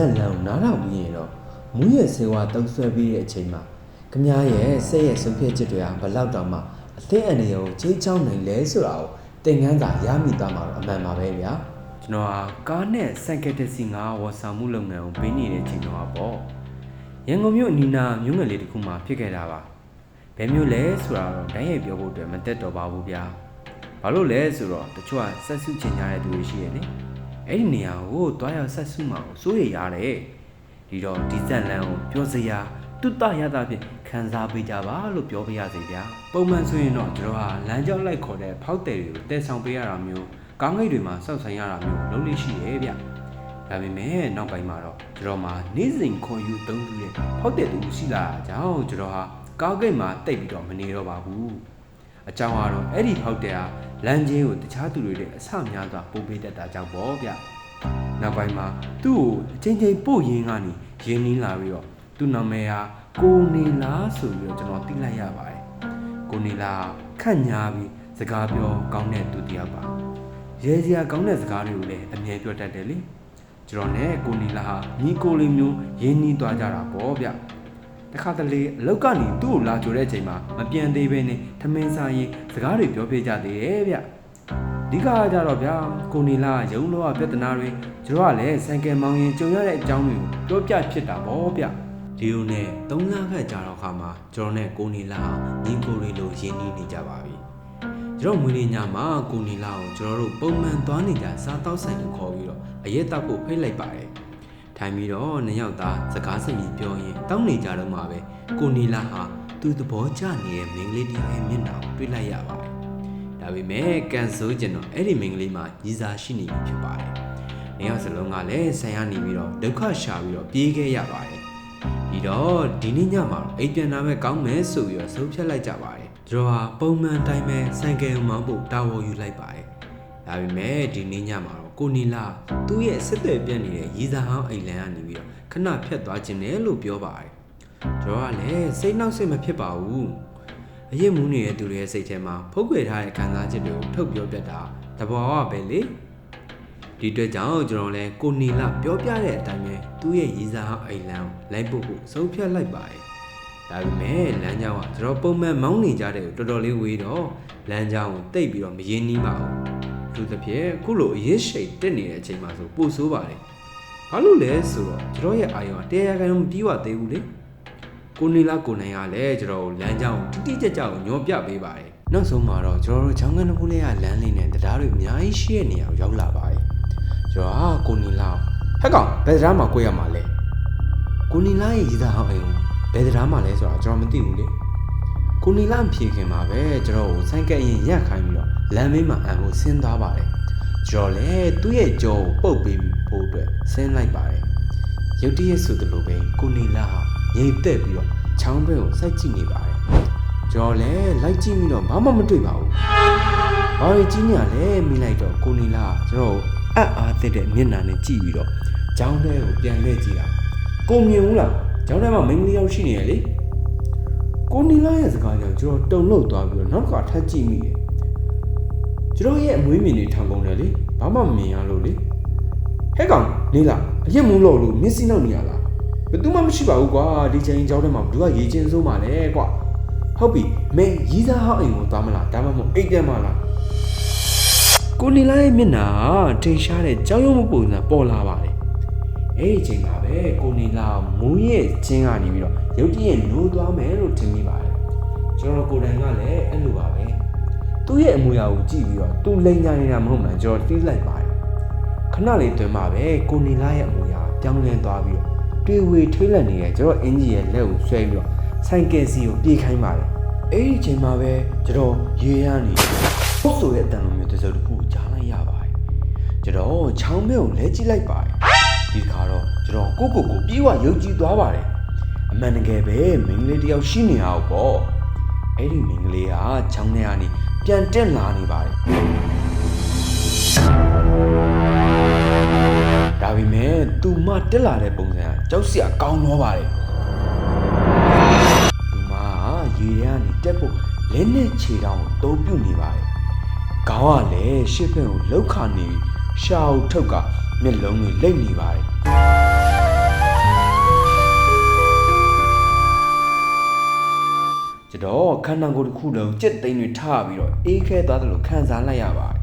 က်လန်နားထောင်ပြီးရင်တော့မူးရဲ့ဆေးဝါးတုံးဆွဲပြီးတဲ့အချိန်မှာခမားရဲ့စိတ်ရဲ့ဆုံးဖြတ်ချက်တွေဟာဘလောက်တောင်မှအသင်းအနေကိုကြေးချောင်းနိုင်လဲဆိုတာကိုသင်ခန်းစာရမိသွားမှာတော့အမှန်ပါပဲဗျာကျွန်တော်ဟာကားနဲ့စံကက်တက်စီငါဝယ်ဆောင်မှုလုပ်ငန်းကိုပေးနေတဲ့အချိန်တော့ပေါ့ရန်ကုန်မြို့အနီးနားမြို့ငယ်လေးတစ်ခုမှာဖြစ်ခဲ့တာပါဘယ်မျိုးလဲဆိုတာတော့တိုင်းရိုက်ပြောဖို့အတွက်မတက်တော့ပါဘူးဗျာဘာလို့လဲဆိုတော့တချို့ကဆက်စုချင်ကြတဲ့သူတွေရှိရတယ်အဲ့ဒီနေရာကိုတွားရောက်ဆက်စုမှာကိုစိုးရိမ်ရတယ်ဒီတော့ဒီဇက်လန်ကိုပြောစရာတုတရတာဖြင့်ခံစားပေးကြပါလို့ပြောပြရစီဗျာပုံမှန်ဆိုရင်တော့ကျွန်တော်ဟာလမ်းကြောင်းလိုက်ခေါ်တဲ့ဖောက်တယ်တွေကိုတည်ဆောင်ပေးရတာမျိုးကောင်းကင်တွေမှာစောက်ဆိုင်ရတာမျိုးလုပ်လို့ရှိရဲ့ဗျဒါပေမဲ့နောက်ပိုင်းမှာတော့ကျွန်တော်မှာနေ့စဉ်ခေါ်ယူသုံးပြီးဖောက်တယ်သူရှိလာတာကြောင့်ကျွန်တော်ဟာကောင်းကင်မှာတိတ်ပြီးတော့မနေတော့ပါဘူးအကြောင်းကတော့အဲ့ဒီဖောက်တယ်ဟာလမ်းချင်းကိုတခြားသူတွေနဲ့အဆများစွာပို့ပေးတတ်တာကြောင့်ပေါ့ဗျနောက်ပိုင်းမှာသူ့ကိုအချင်းချင်းပို့ရင်းကနေရင်းနှီးလာပြီးတော့သူ့နာမည်ဟာကိုနေလာဆိုပြီးတော့ကျွန်တော်သိလိုက်ရပါတယ်ကိုနေလာခန့်ညားပြီးစကားပြောကောင်းတဲ့သူတယောက်ပါရဲစရာကောင်းတဲ့စကားတွေကိုလည်းအမြဲပြောတတ်တယ်လေကျွန်တော်နဲ့ကိုနေလာဟာညီကိုလေးမျိုးရင်းနှီးသွားကြတာပေါ့ဗျတခါတလေအလောက်ကနေသူ့ကိုလာကြိုတဲ့အချိန်မှာမပြန်သေးဘဲနဲ့ထမင်းစားရင်စကားတွေပြောပြကြသေးတယ်ဗျဒီကကြတော့ဗျာကိုနေလာရုံတော့ပြဿနာတွေကျွန်တော်ကလည်းဆိုင်ကယ်မောင်းရင်ကြုံရတဲ့အကြောင်းတွေကိုပြောပြဖြစ်တာပေါ့ဗျဒီလိုနဲ့3လခန့်ကြာတော့ခါမှာကျွန်တော်နဲ့ကိုနေလာညီကိုလေးလိုရင်းနှီးနေကြပါပြီကျွန်တော်မွေးနေ့ညမှာကိုနေလာကိုကျွန်တော်တို့ပုံမှန်သွားနေကြစားတောက်ဆိုင်ကိုခေါ်ပြီးတော့အရက်တောက်ဖို့ဖိတ်လိုက်ပါတယ်ထိုင်ပြီးတော့နှစ်ယောက်သားစကားစမြည်ပြောရင်တောင်းနေကြတော့မှပဲကိုနေလာဟာသူ့သဘောကျနေတဲ့မိန်းကလေးတယောက်ရဲ့မျက်နှာကိုတွေ့လိုက်ရပါတယ်ဒါပေမဲ့ကန်ဆိုးကျင်တော့အဲ့ဒီမိန်းကလေးမှာကြီးစားရှိနေပြီဖြစ်ပါတယ်နှစ်ယောက်စလုံးကလည်းဆန်ရနေပြီးတော့ဒုက္ခရှာပြီးတော့ပြေးခဲ့ရပါတယ်ဒီတော့ဒီနေ့ညမှာအိမ်ပြန်လာမဲ့ကောင်းမယ်ဆိုပြီးတော့ဆုံးဖြတ်လိုက်ကြပါတယ်ကျွန်တော်ဟာပုံမှန်တိုင်းပဲဆိုင်ကယ်မောင်းဖို့တာဝန်ယူလိုက်ပါတယ်ဒါပေမဲ့ဒီနေ့ညမှာတော့ကိုနီလာသူ့ရဲ့စစ်တွေပြတ်နေတဲ့ရီစာဟောင်းအိမ်လန်ကနေပြီးတော့ခဏဖြတ်သွားခြင်းတယ်လို့ပြောပါတယ်ကျွန်တော်ကလည်းစိတ်နှောက်စိတ်မဖြစ်ပါဘူးအရင်မူးနေတဲ့သူတွေရဲ့စိတ်ထဲမှာဖုတ်ခွေထားတဲ့ခံစားချက်တွေကိုထုတ်ပြောပြတာတဘောကပဲလေဒီအတွက်ကြောင့်ကျွန်တော်လည်းကိုနီလာပြောပြတဲ့အတိုင်းပဲသူ့ရဲ့ရီစာဟောင်းအိမ်လန်ကိုလိုက်ဖို့ဆုံးဖြတ်လိုက်ပါတယ်ဒါပေမဲ့လမ်းကြောင်းကကျွန်တော်ပုံမှန်မောင်းနေကြတဲ့တော်တော်လေးဝေးတော့လမ်းကြောင်းကိုတိတ်ပြီးတော့မရင်းနှီးပါဘူးသူတစ်ပြည့်ခုလိုအရေးရှိတက်နေတဲ့အချိန်မှာဆိုပို့ဆိုးပါတယ်ဘာလို့လဲဆိုတော့ကျွန်တော်ရဲ့အာရုံကတရားခံမပြီးဝသေးဘူးလေကိုနေလာကိုနိုင်ကလည်းကျွန်တော်လမ်းကြောင်းတိတိကျကျကိုညွှန်ပြပေးပါတယ်နောက်ဆုံးမှာတော့ကျွန်တော်တို့ချောင်းကန်းတစ်ခုလေးကလမ်းလေးနဲ့တရားတွေအများကြီးရှိတဲ့နေရာကိုရောက်လာပါတယ်ကျွန်တော်ဟာကိုနေလာဟဲ့ကောင်ဘယ်တရားမှာကိုရမှာလဲကိုနေလာရဲ့ရည်သားဟောင်းအိမ်ကိုဘယ်တရားမှာလဲဆိုတာကျွန်တော်မသိဘူးလေကိုနေလာဖြေခင်မှာပဲကျွန်တော်ကိုဆိုင်ကက်ရင်ရက်ခိုင်းပြီးတော့လမ်းမေးမှာအံကိုဆင်းသွားပါတယ်ကျွန်တော်လည်းသူ့ရဲ့ကြောကိုပုတ်ပေးဖို့အတွက်ဆင်းလိုက်ပါတယ်ရုတ်တရက်ဆိုသလိုပဲကိုနေလာဟာငြိမ်သက်ပြီးတော့ချောင်းဘက်ကိုစိုက်ကြည့်နေပါတယ်ကျွန်တော်လည်းလိုက်ကြည့်ပြီးတော့ဘာမှမတွေ့ပါဘူးဘာလို့ကြီးညာလဲမိလိုက်တော့ကိုနေလာကျွန်တော်အံ့အားသင့်တဲ့မျက်နှာနဲ့ကြည့်ပြီးတော့ချောင်းထဲကိုပြန်လှည့်ကြည့်တာကိုမြင်ဘူးလားချောင်းထဲမှာမိန်းကလေးရောက်ရှိနေရလေကိုနေလာရဲ့စကားကြောင့်ကျွန်တော်တုန်လှုပ်သွားပြီးတော့နောက်တစ်ခါထပ်ကြည့်မိတယ်ကျွန်တော်ရဲ့အမွေးမြင်တွေထောင်ကုန်တယ်လေဘာမှမမြင်ရလို့လေဟဲ့ကောင်နေလာအရက်မူးလို့မျက်စိနောက်နေရလားဘယ်သူမှမရှိပါဘူးကွာဒီချိန်ကြောင်းထဲမှာဘယ်သူကရေချင်းစိုးမှလဲကွာဟုတ်ပြီမင်းရီးစားဟောင်းအိမ်ကိုသွားမလားဒါမှမဟုတ်အိတ်တက်မလားကိုနေလာရဲ့မျက်နှာထိရှားတဲ့ကြောင်ရုံမပုံစံပေါ်လာပါတယ်အဲ့ဒီချိန်မှာပဲကိုနေလာမူးရဲ့ချင်းကနေပြီးတော့ရုတ်တရက်နိုးသွားမယ်လို့ထင်မိပါတယ်ကျွန်တော်ကိုယ်တိုင်ကလည်းအဲ့လိုပါပဲသူ့ရဲ့အမူအရာကိုကြည့်ပြီးတော့သူလိန်ညာနေတာမဟုတ်မှန်းကျွန်တော်တီးလိုက်ပါတယ်ခဏလေးတွင်မှပဲကိုနေလာရဲ့အမူအရာပြောင်းလဲသွားပြီးတော့တွေ့ဝေထွေးလက်နေတဲ့ကျွန်တော်အင်ဂျီရဲ့လက်ကိုဆွဲပြီးတော့ဆိုင်ကယ်စီကိုပြေးခိုင်းပါတယ်အဲ့ဒီချိန်မှာပဲကျွန်တော်ရေရမ်းနေပုတ်ဆိုရဲ့အတန်လိုမျိုးတစ်စုံတစ်ခုကြားလိုက်ရပါတယ်ကျွန်တော်ချောင်းမဲကိုလဲကြည့်လိုက်ပါတယ်ဒီခါတော့ကျွန်တော်ကိုပြေးဝရုပ်ကြည့်သွားပါတယ်အမှန်တကယ်ပဲမိန်းကလေးတယောက်ရှိနေတာပေါ့အဲ့ဒီမိန်းကလေးကချောင်းထဲကနေပြန်တက်လာနေပါတယ်ဒါပေမဲ့သူမတက်လာတဲ့ပုံစံကကြောက်စရာကောင်းတော့ပါတယ်သူမရေထဲကနေတက်ဖို့လက်နဲ့ခြေထောက်ကိုတုံးပြုတ်နေပါတယ်ခေါင်းကလည်းရှစ်ဖက်ကိုလှုပ်ခါနေပြီးရှာကိုထုတ်ကမျက်လုံးတွေလိမ့်နေပါတယ် န္ဓာကိုယ်တစ်ခုလုံးကြက်သိန်းတွေထားပြီးတော့အေးခဲသွားတယ်လို့ခံစားလိုက်ရပါတယ်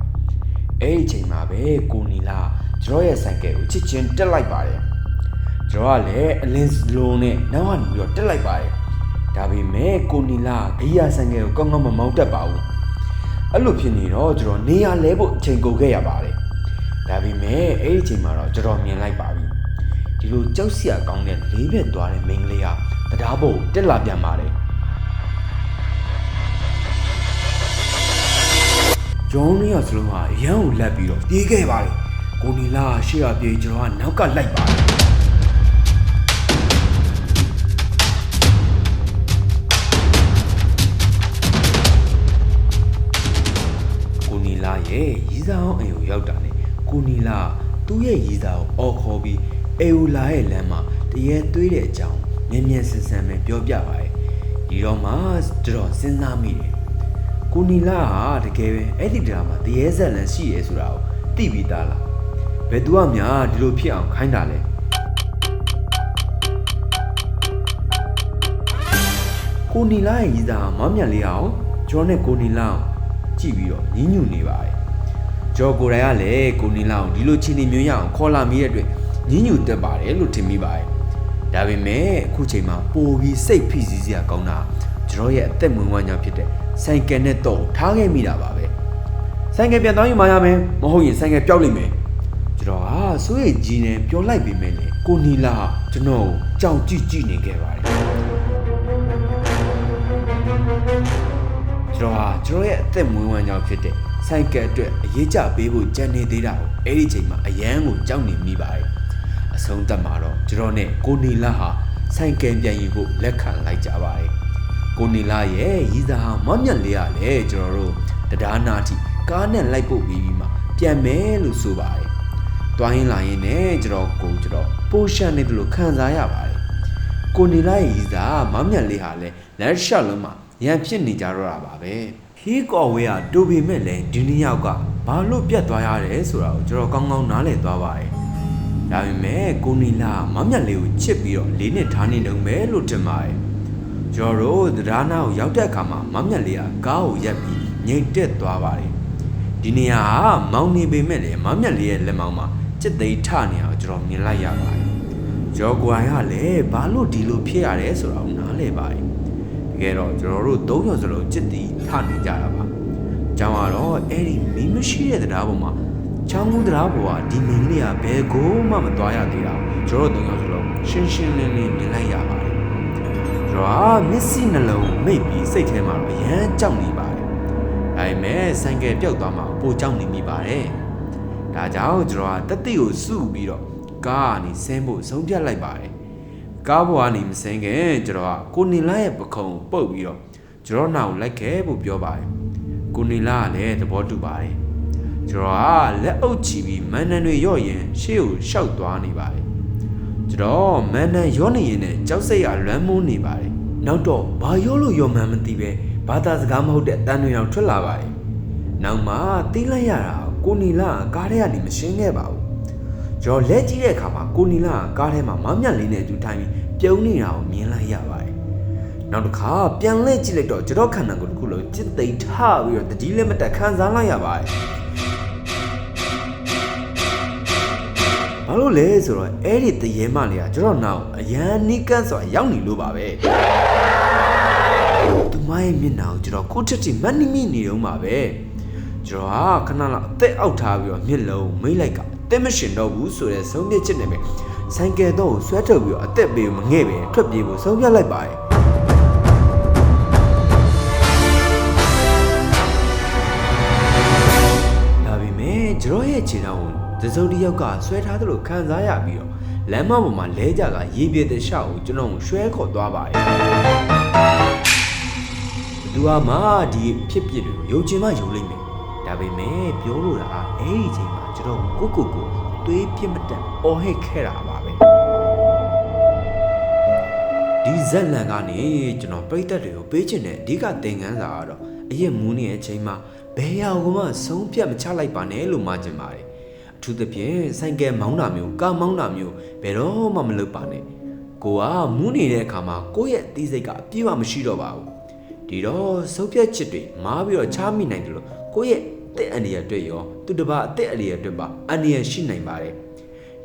အဲ့ဒီအချိန်မှာပဲကိုနီလာကျွန်တော်ရဲ့ဆိုင်ကယ်ကိုချစ်ချင်းတက်လိုက်ပါတယ်ကျွန်တော်ကလည်းအလင်းလုံးနဲ့နောက်ကနေပြီးတော့တက်လိုက်ပါတယ်ဒါပေမဲ့ကိုနီလာဂီယာဆိုင်ကယ်ကိုကောင်းကောင်းမမောင်းတတ်ပါဘူးအဲ့လိုဖြစ်နေတော့ကျွန်တော်နေရာလဲဖို့အချိန်ကုန်ခဲ့ရပါတယ်ဒါပေမဲ့အဲ့ဒီအချိန်မှာတော့ကျွန်တော်မြင်လိုက်ပါပြီဒီလိုကြောက်စရာကောင်းတဲ့လေးပြက်သွားတဲ့မိန်းကလေးကတရားပေါ်တက်လာပြန်ပါတယ်ဂျွန်နီယာစလုံးဟာရန်ကိုလက်ပြီးတော့ပြေးခဲ့ပါတယ်ကိုနီလာရှေ့ကပြေးကျွန်တော်ကနောက်ကလိုက်ပါတယ်ကိုနီလာရဲ့ရီးစားအောင်အိမ်ကိုရောက်တာနဲ့ကိုနီလာသူ့ရဲ့ရီးစားကိုအော်ခေါ်ပြီးအေဦးလာရဲ့လမ်းမှာတရေသွေးတဲ့အကြောင်းမြင်မြင်ဆန်ဆန်ပဲပြောပြပါတယ်ဒီတော့မှကျွန်တော်စဉ်းစားမိတယ်ကိုနီလာဟာတကယ်ပဲအဲ့ဒီဒရာမှာတရေဆက်လန်ရှိရဲဆိုတာကိုသိပြီးသားလားဘယ်သူကများဒီလိုဖြစ်အောင်ခိုင်းတာလဲကိုနီလာရဲ့ရီးစားမောင်မြတ်လေးအောင်ကျွန်တော်နဲ့ကိုနီလာကြည့်ပြီးတော့ညှဉ်းညူနေပါတယ်ကျွန်တော်ကိုယ်တိုင်ကလည်းကိုနီလာကိုဒီလိုချင်းနေမျိုးရအောင်ခေါ်လာမိတဲ့အတွက်ညှဉ်းညူတက်ပါတယ်လို့ထင်မိပါတယ်ဒါပေမဲ့အခုချိန်မှာပိုပြီးစိတ်ဖိစီးစရာကောင်းတာကျွန်တော်ရဲ့အသက်မွေးဝမ်းကြောင်းဖြစ်တဲ့ဆိုင်ကယ်နဲ့တော့ထားခဲ့မိတာပါပဲဆိုင်ကယ်ပြန်သွားယူမှရမယ်မဟုတ်ရင်ဆိုင်ကယ်ပျောက်လိမ့်မယ်ကျွန်တော်ဟာစိုးရိမ်ကြီးနေပြောလိုက်ပေမဲ့လေကိုနီလာကျွန်တော်ကြောင်ကြည့်နေခဲ့ပါတယ်ကျွန်တော်ရဲ့အသက်မွေးဝမ်းကြောင်းဖြစ်တဲ့ဆိုင်ကယ်အတွက်အရေးကြပေးဖို့ကြံနေသေးတာကိုအဲ့ဒီချိန်မှာအရန်ကိုကြောက်နေမိပါတယ်အဆုံးသတ်မှာတော့ကျွန်တော်နဲ့ကိုနီလာဟာဆိုင်ကယ်ပြန်ယူဖို့လက်ခံလိုက်ကြပါတယ်ကိုနီလာရဲ့ရီးစားဟာမောင်မြတ်လေးကလည်းကျွန်တော်တို့တရားနာတိကားနဲ့လိုက်ဖို့ပြီးမှပြန်မယ်လို့ဆိုပါတယ်တွိုင်းလာရင်လည်းကျွန်တော်ပိုးရှန်နေတယ်လို့ခံစားရပါတယ်ကိုနီလာရဲ့ရီးစားမောင်မြတ်လေးဟာလည်းလက်ရှော့လုံးမှာရန်ဖြစ်နေကြတော့တာပါပဲဟီးကော်ဝဲကတူပေမဲ့လည်းဒီနေ့ယောက်ကဘာလို့ပြတ်သွားရတယ်ဆိုတာကိုကျွန်တော်ကောင်းကောင်းနားလည်သွားပါတယ်ဒါပေမဲ့ကိုနီလာမောင်မြတ်လေးကိုချစ်ပြီးတော့လေးနဲ့ထားနေတော့မယ်လို့ထင်ပါတယ်ကျွန်တော်တို့တရားနာကိုရောက်တဲ့အခါမှာမောင်မြတ်လေးကကားကိုရပ်ပြီးငိတ်တက်သွားပါတယ်ဒီနေရာကမောင်နေပေမဲ့လည်းမောင်မြတ်လေးရဲ့လက်မောင်းမှာစစ်သိမ်းထနေအောင်ကျွန်တော်မြင်လိုက်ရပါတယ်ကျော်ကွာရလည်းဘာလို့ဒီလိုဖြစ်ရတယ်ဆိုတာကိုနားလည်ပါတယ်တကယ်တော့ကျွန်တော်တို့၃ယောက်စလုံးစစ်တီထနေကြတာပါကျောင်းကတော့အဲ့ဒီမီးမရှိတဲ့တရားပေါ်မှာချောင်းကူးတရားပေါ်ကဒီမင်းလေးကဘယ်ကိုမှမသွားရသေးတာကျွန်တော်တို့၃ယောက်စလုံးရှင်းရှင်းလင်းလင်းမြင်လိုက်ရပါတယ်ကျွန်တော်မျက်စိနှလုံးမိတ်ပြီးစိတ်ထဲမှာအရန်ကြောက်နေပါတယ်ဒါပေမဲ့ဆိုင်ကယ်ပြုတ်သွားမှပိုကြောက်နေမိပါတယ်ဒါကြောင့်ကျွန်တော်တက်တိကိုစုပြီးတော့ကားကနေဆင်းဖို့ဆုံးဖြတ်လိုက်ပါတယ်ကားပေါ်ကနေမဆင်းခင်ကျွန်တော်ကိုနီလာရဲ့ပခုံးပုတ်ပြီးတော့ကျွန်တော်နောက်လိုက်ခဲ့ဖို့ပြောပါတယ်ကိုနီလာကလည်းသဘောတူပါတယ်ကျွန်တော်လက်အုပ်ချီပြီးမန်နန်တွေရော့ရင်ရှေ့ကိုရှောက်သွားနေပါတယ်ကျွန်တော်မန်နန်ရော့နေရင်လည်းကြောက်စိတ်ရလွမ်းမိုးနေပါတယ်နောက်တော့ဘာရော့လို့ရော့မှန်းမသိပဲဘာသာစကားမဟုတ်တဲ့အတန်းတွေအောင်ထွက်လာပါတယ်နောက်မှသိလိုက်ရတာကိုနီလာကားထဲကနေမရှင်းခဲ့ပါဘူးကျွန်တော်လက်ကြည့်တဲ့အခါမှာကိုနီလာကားထဲမှာမောင်မြတ်လေးနဲ့အတူထိုင်ပြီးပြုံးနေတာကိုမြင်လိုက်ရပါတယ်နောက်တစ်ခါပြန်လှည့်ကြည့်လိုက်တော့ကျွန်တော်ခန္ဓာကိုယ်တစ်ခုလုံးจิตသိမ်းထပြီးတော့တတိလည်းမတက်ခံစားလိုက်ရပါတယ်ဘာလို့လဲဆိုတော့အဲ့ဒီတရေမလေးကကျွန်တော်နောက်အရန်နီးကန်းဆိုတာရောက်နေလို့ပါပဲသူမရဲ့မျက်နှာကိုကျွန်တော်ကိုထက်တီမတ်နိမိနေတော့မှာပဲကျွန်တော်ခဏလောက်အသက်အောက်ထားပြီးတော့မျက်လုံးမိတ်လိုက်ကအသက်မရှင်တော့ဘူးဆိုတဲ့ဆုံးဖြတ်ချက်နဲ့ပဲဆိုင်ကယ်တော့ဆွဲထုတ်ပြီးတော့အသက်ပေးမငဲ့ပဲထွက်ပြေးဖို့ဆုံးဖြတ်လိုက်ပါတယ်ဒါပေမဲ့ကျွန်တော်ရဲ့ခြေထောက်ကိုတစုံတစ်ယောက်ကဆွဲထားသလိုခံစားရပြီးတော့လမ်းမပေါ်မှာလဲကြကရေပြည့်တဲ့ရှောက်ကိုကျွန်တော်ဆွဲခေါ်သွားပါတယ်သူကမှဒီဖြစ်ပစ်တွေကိုယုံချင်မှယုံလိမ့်မယ်ဒါပေမဲ့ပြောလို့တာအဲ့ဒီချိန်မှာကျွန်တော်ကိုသွေးပြစ်မတက်အော်ဟစ်ခဲ့တာပါပဲဒီဇက်လန်ကနေကျွန်တော်ပြိသက်တွေကိုပေးချင်တဲ့အဓိကသင်ခန်းစာကတော့အရင်မူးနေတဲ့အချိန်မှာဘယ်ရောက်မှဆုံးဖြတ်မချလိုက်ပါနဲ့လို့မှာချင်ပါတယ်အထူးသဖြင့်ဆိုင်ကယ်မောင်းတာမျိုးကားမောင်းတာမျိုးဘယ်တော့မှမလုပ်ပါနဲ့ကိုကမူးနေတဲ့အခါမှာကိုယ့်ရဲ့အသိစိတ်ကအပြည့်အဝမရှိတော့ပါဘူး ဒီတော့စုပ်ပြက်ချစ်တွေမားပြီးတော့ချားမိနိုင်တယ်လို့ကိုယ့်ရဲ့အသက်အန္တရာယ်အတွက်ရောသူတစ်ပါးအသက်အန္တရာယ်အတွက်ပါအန္တရာယ်ရှိနိုင်ပါတယ်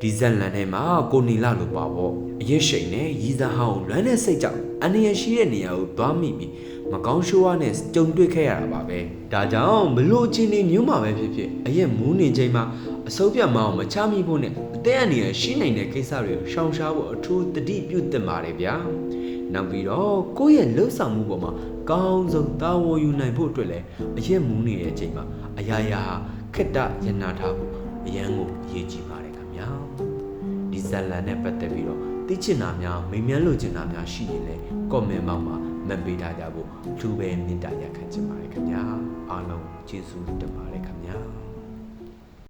ဒီဇက်လန်ထဲမှာကိုနီလာလို့ပါပေါ့အရက်ရှိန်နဲ့ရီးစားဟောင်းလွမ်းတဲ့စိတ်ကြောင့်အန္တရာယ်ရှိတဲ့နေရာကိုသွားမိပြီးမကောင်းရှိုးဝါးနဲ့ကြုံတွေ့ခဲ့ရတာပါပဲဒါကြောင့်ဘလို့အချင်းနေမျိုးမှာပဲဖြစ်ဖြစ်အရက်မူးနေချိန်မှာအစိုးပြတ်မအောင်မချမိဖို့နဲ့အသက်အန္တရာယ်ရှိနိုင်တဲ့ကိစ္စတွေကိုရှောင်ရှားဖို့အထူးတတိပြုသင့်ပါတယ်ဗျာနောက်ပြီးတော့ကိုယ့်ရဲ့လှုပ်ဆောင်မှုပေါ်မှာကောင်းဆုံးတာဝန်ယူနိုင်ဖို့အတွက်လည်းအရက်မူးနေတဲ့အချိန်မှာအရာရာခက်တရနာထားဖို့အရန်ကိုရည်ကြည်ပါတယ်ခင်ဗျာဒီဇက်လန်နဲ့ပတ်သက်ပြီးတော့သိချင်တာများမေးမြန်းလိုချင်တာများရှိရင်လည်း comment မှာမှတ်ပေးထားကြဖို့အထူးပဲမေတ္တာရပ်ခံချင်ပါတယ်ခင်ဗျာအားလုံးကျေးဇူးတင်ပါတယ်ခင်ဗျာ